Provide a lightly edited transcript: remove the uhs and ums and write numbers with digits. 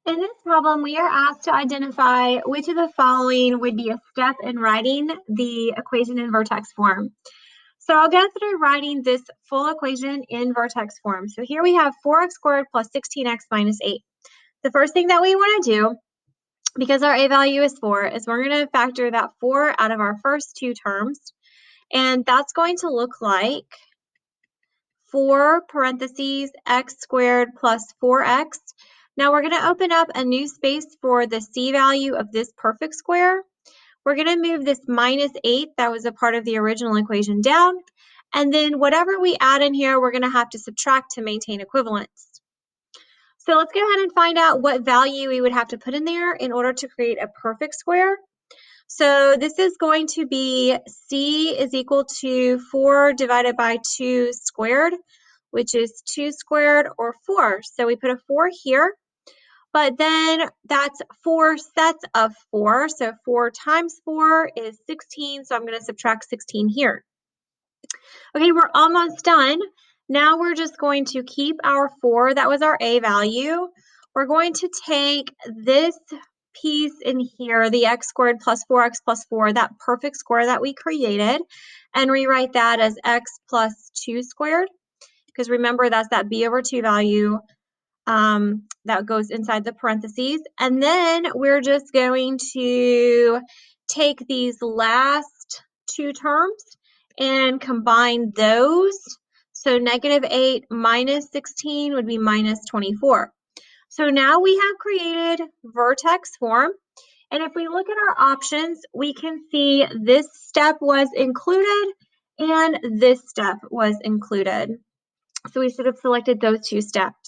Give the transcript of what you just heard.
In this problem, we are asked to identify which of the following would be a step in writing the equation in vertex form. So I'll go through writing this full equation in vertex form. So here we have 4x squared plus 16x minus 8. The first thing that we want to do, because our a value is 4, is we're going to factor that 4 out of our first two terms. And that's going to look like 4 parentheses x squared plus 4x. Now we're going to open up a new space for the c value of this perfect square. We're going to move this minus 8 that was a part of the original equation down. And then whatever we add in here, we're going to have to subtract to maintain equivalence. So let's go ahead and find out what value we would have to put in there in order to create a perfect square. So this is going to be c is equal to 4 divided by 2 squared, which is 2 squared or 4. So we put a 4 here, but then that's 4 sets of 4. So 4 times 4 is 16, so I'm going to subtract 16 here. Okay, we're almost done. Now we're just going to keep our 4. That was our a value. We're going to take this piece in here, the x squared plus 4x plus 4, that perfect square that we created, and rewrite that as x plus 2 squared, because remember that's that b over 2 value that goes inside the parentheses. And then we're just going to take these last two terms and combine those. So negative 8 minus 16 would be minus 24. So now we have created vertex form. And if we look at our options, we can see this step was included and this step was included. So we should have selected those two steps.